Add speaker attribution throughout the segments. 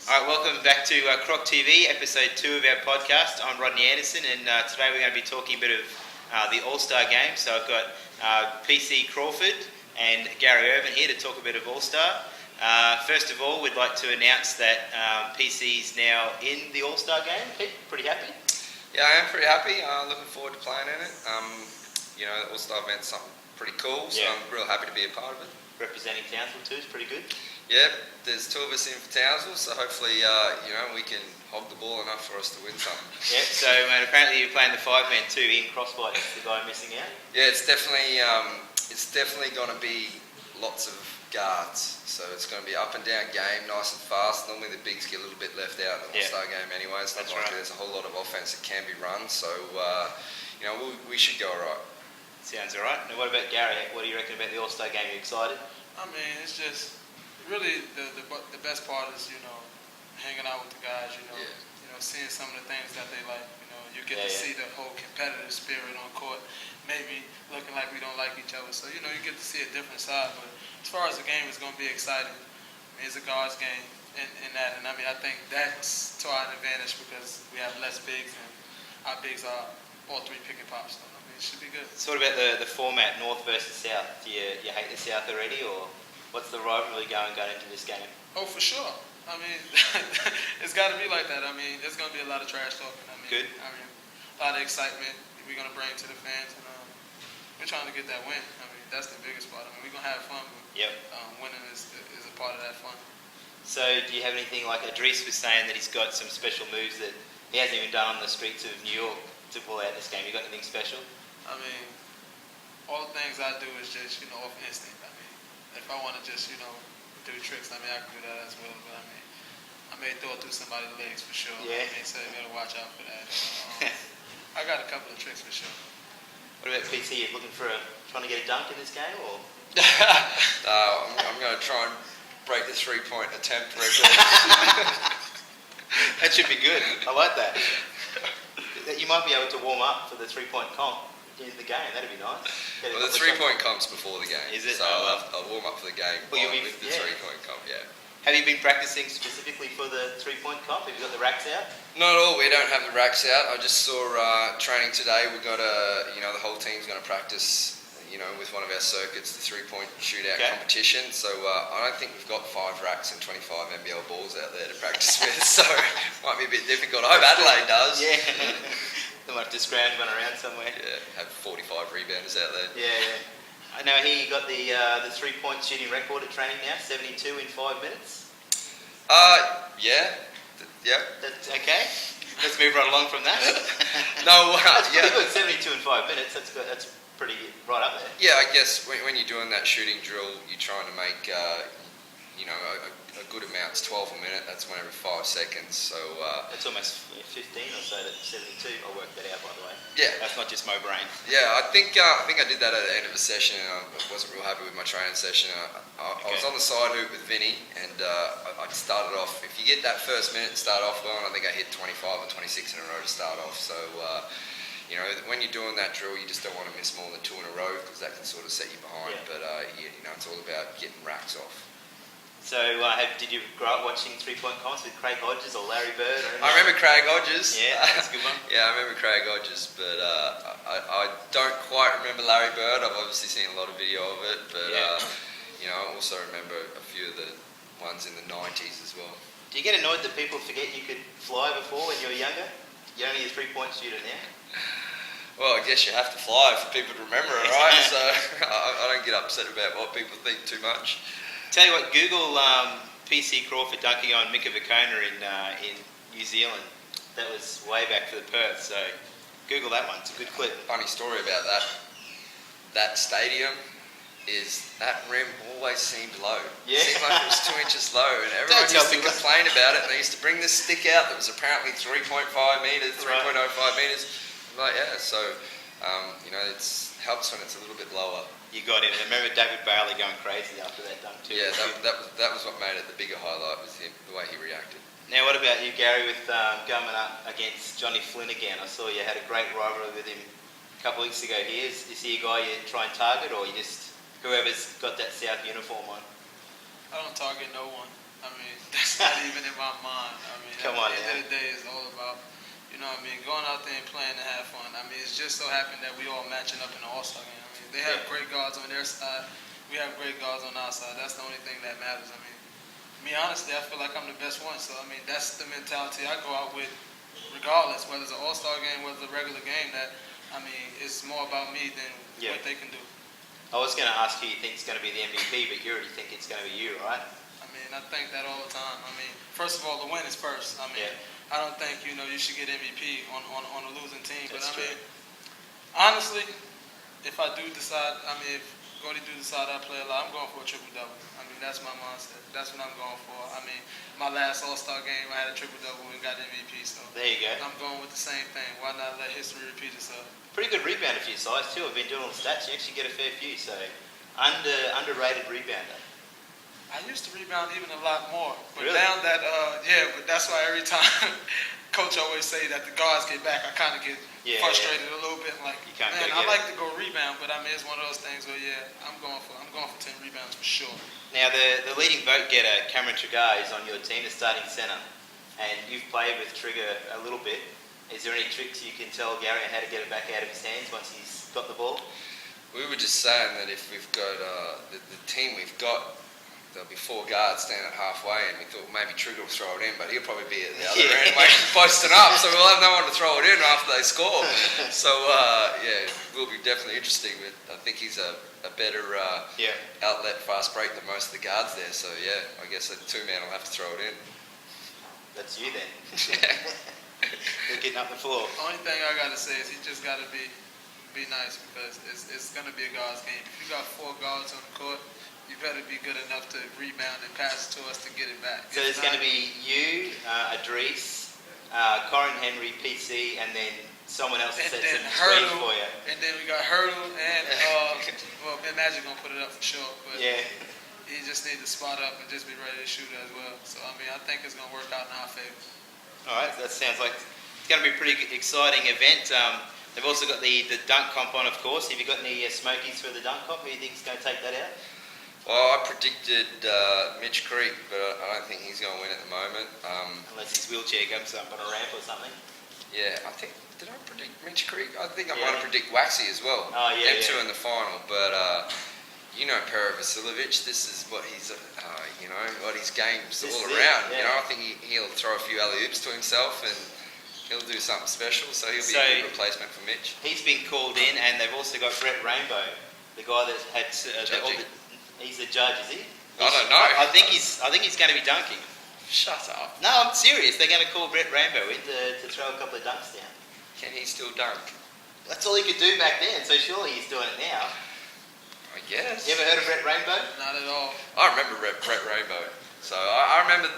Speaker 1: Alright, welcome back to CrocTV, episode 2 of our podcast. I'm Rodney Anderson, and today we're going to be talking a bit of the All-Star game. So I've got PC Crawford and Gary Ervin here to talk a bit of All-Star. First of all, we'd like to announce that PC's now in the All-Star game. Pete, pretty happy?
Speaker 2: Yeah, I am pretty happy. Looking forward to playing in it. The All-Star event's something pretty cool, so I'm real happy to be a part of it.
Speaker 1: Representing Townsville too is pretty good.
Speaker 2: Yeah, there's 2 of us in for Townsville, so hopefully, we can hog the ball enough for us to win something.
Speaker 1: Yeah, so apparently you're playing the 5-man too in Crossbite, the guy missing out.
Speaker 2: Yeah, it's definitely going to be lots of guards, so it's going to be up and down game, nice and fast. Normally the bigs get a little bit left out in the All-Star game anyway. It's not like there's a whole lot of offense that can be run, so we should go all right.
Speaker 1: Sounds all right. Now, what about Gary? What do you reckon about the All-Star game? Are you excited?
Speaker 3: I mean, it's just really the best part is hanging out with the guys. Seeing some of the things that they like. You get to see the whole competitive spirit on court. Maybe looking like we don't like each other. So you get to see a different side. But as far as the game is going to be exciting, it's a guards game in that. And I mean, I think that's to our advantage because we have less bigs and our bigs are all 3 pick and pops. So, it should be good.
Speaker 1: So what about the format, North versus South? Do you hate the South already, or what's the rivalry going into this game?
Speaker 3: Oh, for sure. I mean, it's got to be like that. I mean, there's going to be a lot of trash talking.
Speaker 1: Good.
Speaker 3: I mean, a lot of excitement we're going to bring to the fans, and we're trying to get that win. I mean, that's the biggest part. I mean, we're going to have fun, but winning is a part of that fun.
Speaker 1: So do you have anything, like Idris was saying that he's got some special moves that he hasn't even done on the streets of New York to pull out this game? You got anything special?
Speaker 3: I mean, all the things I do is just, off instinct. I mean, if I want to just, do tricks, I can do that as well. But I mean, I may throw it through somebody's legs for sure.
Speaker 1: Yeah.
Speaker 3: So you got to watch out for that. I got a couple of tricks for sure.
Speaker 1: What about PC? You trying to get a dunk in this game, or?
Speaker 2: I'm going to try and break the 3-point attempt record.
Speaker 1: That should be good. I like that. You might be able to warm up for the 3-point comp in the game. That'd be nice.
Speaker 2: Well, the 3-point comp's before the game.
Speaker 1: Is it?
Speaker 2: So I'll warm up for the game with the 3-point comp, yeah.
Speaker 1: Have you been practicing specifically for the 3-point comp? Have you got the racks out?
Speaker 2: Not at all. We don't have the racks out. I just saw training today. We've got the whole team's going to practice, with one of our circuits, the 3-point shootout competition. So I don't think we've got 5 racks and 25 NBL balls out there to practice with. So it might be a bit difficult. I hope Adelaide does.
Speaker 1: Yeah. They might have to scrounge one around somewhere.
Speaker 2: Yeah, have 45 rebounders out there.
Speaker 1: Yeah. I know here you got the 3-point shooting record at training now, 72 in 5 minutes.
Speaker 2: Yeah.
Speaker 1: That's okay. Let's move right along from that.
Speaker 2: No,
Speaker 1: that's pretty good. 72 in 5 minutes. That's good. That's pretty right up there.
Speaker 2: Yeah, I guess when you're doing that shooting drill, you're trying to make a good amount. It's 12 a minute. That's 1 every 5 seconds. So
Speaker 1: that's almost 15 or so. That's 72. I worked that out, by the way.
Speaker 2: Yeah,
Speaker 1: that's not just my brain.
Speaker 2: Yeah, I think I did that at the end of a session. And I wasn't real happy with my training session. I was on the side hoop with Vinny, and I started off. If you get that first minute and start off well, and I think I hit 25 or 26 in a row to start off. So. When you're doing that drill, you just don't want to miss more than 2 in a row because that can sort of set you behind. Yeah. But it's all about getting racks off.
Speaker 1: So, did you grow up watching 3-point comps with Craig Hodges or Larry Bird?
Speaker 2: I remember Craig Hodges.
Speaker 1: Yeah, that's a good one.
Speaker 2: Yeah, I remember Craig Hodges, but I don't quite remember Larry Bird. I've obviously seen a lot of video of it, but I also remember a few of the ones in the 90s as well.
Speaker 1: Do you get annoyed that people forget you could fly before when you were younger? You're only a 3-point shooter now.
Speaker 2: Well, I guess you have to fly for people to remember it, right? So I don't get upset about what people think too much.
Speaker 1: Tell you what, Google PC Crawford dunking on Mika Vicona in New Zealand. That was way back for the Perth, so Google that one. It's a good clip.
Speaker 2: Funny story about that. That stadium is that rim always seemed low. Yeah. It seemed like it was 2 inches low, and everyone used to complain about it. And they used to bring this stick out that was apparently 3.5 meters, 3.05 meters. I'm like, yeah, so it helps when it's a little bit lower.
Speaker 1: You got it. And I remember David Bailey going crazy after that dunk too.
Speaker 2: Yeah, that was what made it the bigger highlight, was him, the way he reacted.
Speaker 1: Now, what about you, Gary, with going up against Johnny Flynn again? I saw you had a great rivalry with him a couple of weeks ago here. Is he a guy you try and target, or you just whoever's got that South uniform on?
Speaker 3: I don't target no one. I mean, that's not even in my mind. I mean,
Speaker 1: Come on,
Speaker 3: at the end of the day, it's all about, you know what I mean, going out there and playing to have fun. I mean, it's just so happened that we all matching up in the All-Star game. I mean, they have great guards on their side. We have great guards on our side. That's the only thing that matters. I mean, honestly, I feel like I'm the best one. So, I mean, that's the mentality I go out with regardless, whether it's an All-Star game, whether it's a regular game, that, I mean, it's more about me than what they can do.
Speaker 1: I was going to ask who you think is going to be the MVP, but you already think it's going to be you, right?
Speaker 3: I mean, I think that all the time. I mean, first of all, the win is first. I mean, I don't think, you should get MVP on a losing team.
Speaker 1: That's
Speaker 3: but, I mean,
Speaker 1: true.
Speaker 3: honestly, if I do decide, I mean, if Gordy do decide I play a lot, I'm going for a triple-double. I mean, that's my mindset. That's what I'm going for. I mean, my last All-Star game, I had a triple-double and got MVP. So
Speaker 1: there you go.
Speaker 3: I'm going with the same thing. Why not let history repeat itself?
Speaker 1: Pretty good rebounder for your size too. I've been doing all the stats. You actually get a fair few, so underrated rebounder.
Speaker 3: I used to rebound even a lot more, but
Speaker 1: Really?
Speaker 3: now that but that's why every time Coach always say that the guards get back, I kind of get frustrated a little bit. Like,
Speaker 1: you can't
Speaker 3: man, I like to go rebound, but I mean it's one of those things where I'm going for 10 rebounds for sure.
Speaker 1: Now the leading vote getter, Cameron Trigar, is on your team, the starting centre, and you've played with Trigger a little bit. Is there any tricks you can tell Gary on how to get it back out of his hands once he's got the ball?
Speaker 2: We were just saying that if we've got the team we've got, there'll be 4 guards standing halfway, and we thought maybe Trigger will throw it in, but he'll probably be at the other end waiting, posting up, so we'll have no one to throw it in after they score. So it will be definitely interesting. But I think he's a better outlet, fast break than most of the guards there. So I guess a 2-man will have to throw it in.
Speaker 1: That's you then. They're getting up the floor.
Speaker 3: Only thing I gotta say is he just gotta be nice, because it's gonna be a guards game. If you got 4 guards on the court, you better be good enough to rebound and pass it to us to get it back.
Speaker 1: So there's going to be you, Idris, Corin Henry, PC, and then someone else that sets some screen for you.
Speaker 3: And then we got Hurdle and Ben Magic gonna put it up for sure. But he just needs to spot up and just be ready to shoot as well. So I mean, I think it's gonna work out in our favor.
Speaker 1: All right, that sounds like it's going to be a pretty exciting event. They've also got the dunk comp on, of course. Have you got any smokies for the dunk comp? Who do you think is going to take that out?
Speaker 2: Well, I predicted Mitch Creek, but I don't think he's going to win at the moment.
Speaker 1: Unless his wheelchair comes up on a ramp or something.
Speaker 2: Yeah, I think, did I predict Mitch Creek? I think I might predict Waxy as well.
Speaker 1: Oh, yeah.
Speaker 2: Ep2 in the final, but Pera Vasiljevic, this is what he's, what his game's all around. I think he'll throw a few alley-oops to himself and he'll do something special, so he'll be a good replacement for Mitch.
Speaker 1: He's been called in, and they've also got Brett Rainbow, the guy that had he's the judge, is he?
Speaker 2: I don't know.
Speaker 1: I think he's going to be dunking.
Speaker 2: Shut up.
Speaker 1: No, I'm serious. They're going to call Brett Rainbow in to throw a couple of dunks down.
Speaker 2: Can he still dunk?
Speaker 1: That's all he could do back then, so surely he's doing it now.
Speaker 2: I guess.
Speaker 1: You ever heard of Brett Rainbow?
Speaker 3: Not at all.
Speaker 2: I remember Brett Rainbow. So I remember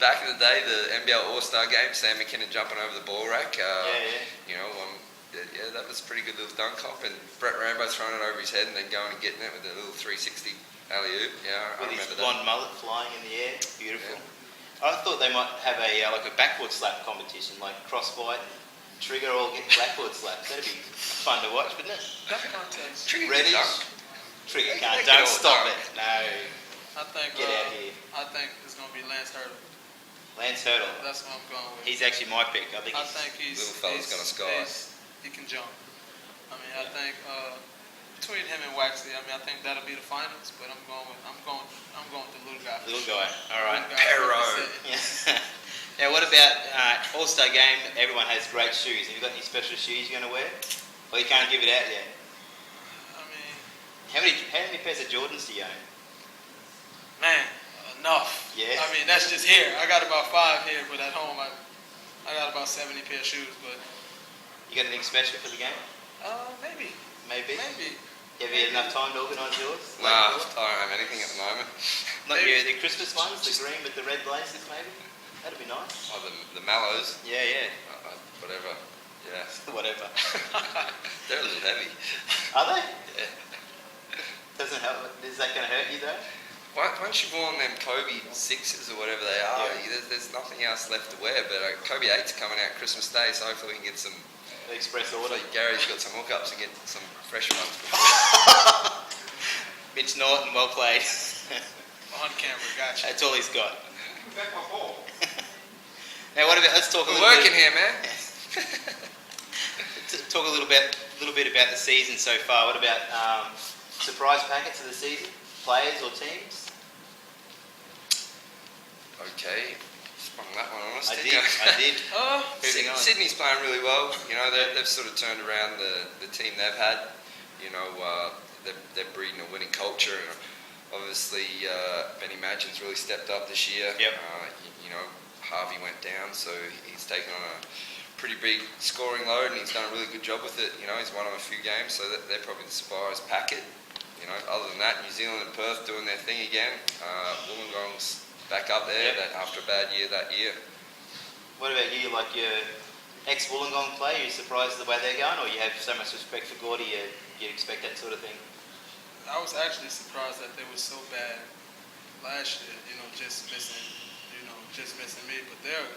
Speaker 2: back in the day, the NBL All-Star game, Sam McKinnon jumping over the ball rack. That was a pretty good little dunk comp, and Brett Rainbow throwing it over his head and then going and getting it with a little 360 alley-oop. I
Speaker 1: With
Speaker 2: remember
Speaker 1: his blonde mullet flying in the air. Beautiful. Yeah. I thought they might have a backboard slap competition, like Crossfight and Trigger all getting backboard slaps. That'd be fun to watch, wouldn't it?
Speaker 3: Dunk contest.
Speaker 2: Trigger
Speaker 1: Ready?
Speaker 2: dunk.
Speaker 1: Trigger
Speaker 2: They
Speaker 1: can't
Speaker 2: can
Speaker 1: dunk.
Speaker 2: all
Speaker 1: Stop
Speaker 2: dunk.
Speaker 1: it. No.
Speaker 3: I think.
Speaker 1: Get out of here.
Speaker 3: I think it's gonna be Lance Hurdle.
Speaker 1: Lance Hurdle.
Speaker 3: That's what I'm going with.
Speaker 1: He's actually my pick. I think
Speaker 3: he's
Speaker 2: little fella's gonna sky.
Speaker 3: He can jump. I mean, I think between him and Waxy, I mean, I think that'll be the finals. But I'm going with the little guy.
Speaker 1: Little guy. All right.
Speaker 2: Pero.
Speaker 1: Now, what about All-Star game? Everyone has great shoes. Have you got any special shoes you're going to wear? Or you can't give it out yet?
Speaker 3: I mean,
Speaker 1: how many pairs of Jordans do you own?
Speaker 3: Man, enough.
Speaker 1: Yeah.
Speaker 3: I mean, that's just here. I got about 5 here, but at home I got about 70 pair of shoes. But
Speaker 1: you got anything special for the game?
Speaker 3: Maybe.
Speaker 1: Maybe. Have you had enough time to organise yours?
Speaker 2: Nah, I don't have anything at the moment.
Speaker 1: Not the Christmas ones, the green with the red blazers, maybe. That'd be nice.
Speaker 2: Oh, the mallows.
Speaker 1: Yeah.
Speaker 2: Whatever. Yeah.
Speaker 1: Whatever.
Speaker 2: They're a little heavy.
Speaker 1: Are they?
Speaker 2: Yeah.
Speaker 1: Doesn't help. Is that going to hurt you though?
Speaker 2: Once you've worn them Kobe 6s or whatever they are, there's nothing else left to wear. But Kobe 8's coming out Christmas Day, so hopefully we can get some.
Speaker 1: The express order.
Speaker 2: Gary's got some hookups and get some fresh ones.
Speaker 1: Mitch Norton, well played.
Speaker 3: On camera, gotcha.
Speaker 1: That's all he's got.
Speaker 3: Back my ball.
Speaker 1: Now, let's talk a
Speaker 2: We're
Speaker 1: little
Speaker 2: working
Speaker 1: bit.
Speaker 2: here, man.
Speaker 1: Talk a little bit about the season so far. What about surprise packets of the season? Players or teams?
Speaker 2: Okay, sprung that one on us.
Speaker 1: I
Speaker 2: didn't you?
Speaker 1: did. Who's it going?
Speaker 2: Sydney's playing really well. You know, they've sort of turned around the team they've had. You know, they're breeding a winning culture. And obviously, Benny Madgen's really stepped up this year.
Speaker 1: Yep.
Speaker 2: You know, Harvey went down, so he's taken on a pretty big scoring load, and he's done a really good job with it. You know, he's won them a few games, so they're probably the surprise packet. You know, other than that, New Zealand and Perth doing their thing again. Wollongong's back up there after a bad year that year.
Speaker 1: What about you? Like your ex-Wollongong player, are you surprised the way they're going, or you have so much respect for Gordy, you expect that sort of thing?
Speaker 3: I was actually surprised that they were so bad last year. You know, just missing me. But they're a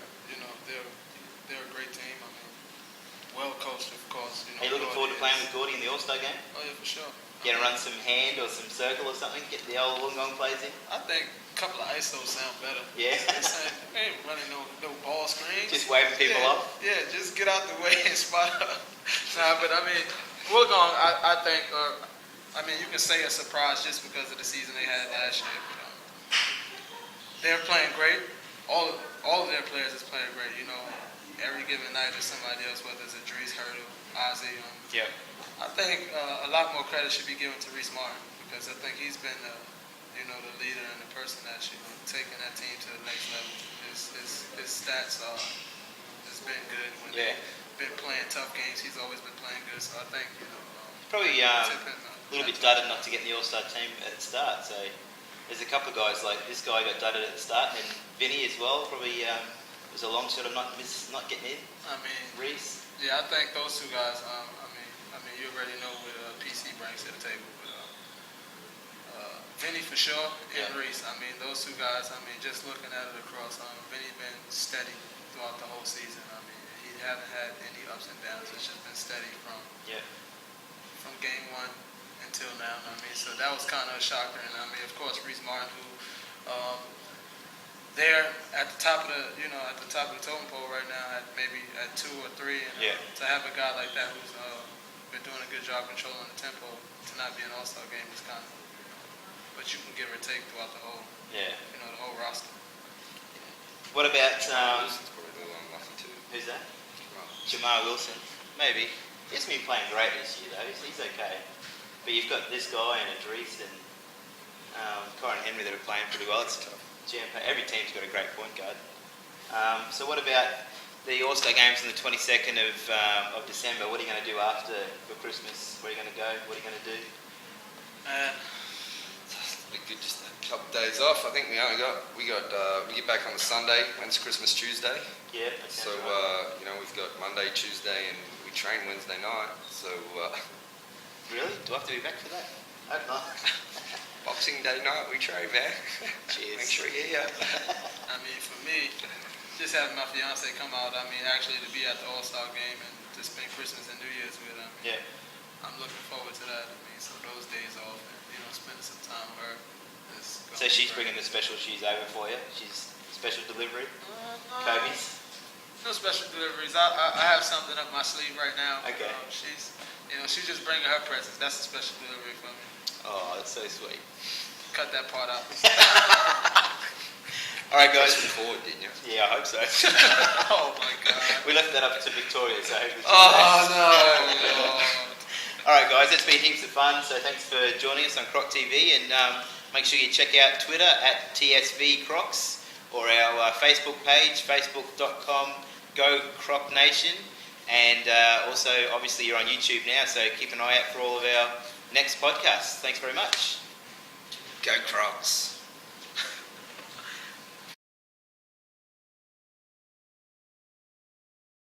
Speaker 3: great team. I mean, well coached, of course. You know,
Speaker 1: are you looking forward to playing with Gordy in the All-Star game?
Speaker 3: Oh yeah, for sure.
Speaker 1: Gonna run some hand or some circle or something? Get the old Wollongong players in?
Speaker 3: I think a couple of ISOs sound better.
Speaker 1: Yeah.
Speaker 3: We ain't running no ball screens.
Speaker 1: Just waving people off?
Speaker 3: Yeah, just get out the way and spot up. Nah, but I mean, Wollongong, I think, you can say a surprise just because of the season they had last year. But, they're playing great. All of their players is playing great. You know, every given night there's somebody else, whether it's Idris, Hurdle, Ozzy.
Speaker 1: Yeah.
Speaker 3: I think a lot more credit should be given to Reese Martin because I think he's been the leader and the person that's taking that team to the next level. His stats has been good when they've been playing tough games. He's always been playing good, so I think
Speaker 1: probably a little bit dudded not to get in the All-Star team at the start. So there's a couple of guys like this guy got dudded at the start, and Vinny as well. Probably was a long shot of not getting in.
Speaker 3: I mean,
Speaker 1: Reese.
Speaker 3: Yeah, I think those two guys. You already know what PC brings to the table. But Vinny for sure and Reese. I mean, those two guys. I mean, just looking at it across, Vinny been steady throughout the whole season. I mean, he haven't had any ups and downs. It's just been steady from game one until now. I mean, so that was kind of a shocker. And I mean, of course, Reese Martin, who they're at the top of the totem pole right now, maybe at 2 or 3. And, to have a guy like that who's been doing a good job controlling the tempo to not be an All-Star game is kind of, but you can give or take throughout the whole, the whole roster.
Speaker 1: What about
Speaker 2: Wilson's probably a little unlucky too.
Speaker 1: who's that? Jamal Wilson. Maybe. He hasn't been playing great this year though. He's okay. But you've got this guy and Idris and Corin Henry that are playing pretty well. It's every team's got a great point guard. So what about the All-Star Games on the 22nd of December? What are you going to do for Christmas? Where are you going to go? What are you going to do?
Speaker 2: It'll be good, just a couple of days off. I think we get back on the Sunday and it's Christmas Tuesday.
Speaker 1: Yeah.
Speaker 2: So we've got Monday, Tuesday, and we train Wednesday night. So
Speaker 1: really, do I have to be back for that? I hope not.
Speaker 2: Boxing Day night we train, man.
Speaker 1: Cheers.
Speaker 2: Make sure you're here.
Speaker 3: I mean, for me, just having my fiance come out, actually to be at the All-Star game and to spend Christmas and New Year's with her. I'm looking forward to that. So those days off and, spending some time with her.
Speaker 1: So she's bringing the special shoes over for you? She's special delivery? Kobe's?
Speaker 3: No special deliveries. I have something up my sleeve right now.
Speaker 1: Okay.
Speaker 3: She's just bringing her presents. That's a special delivery for me.
Speaker 1: Oh, that's so sweet.
Speaker 3: Cut that part out.
Speaker 1: All right, guys.
Speaker 2: You forward, didn't you?
Speaker 1: Yeah, I hope so.
Speaker 3: Oh my God.
Speaker 1: We left that up to Victoria, so I hope it's
Speaker 3: no.
Speaker 1: All right, guys, it's been heaps of fun. So thanks for joining us on CrocTV, and make sure you check out Twitter at TSVCrocs or our Facebook page, facebook.com/GoCrocNation, and also obviously you're on YouTube now, so keep an eye out for all of our next podcasts. Thanks very much.
Speaker 2: Go Crocs.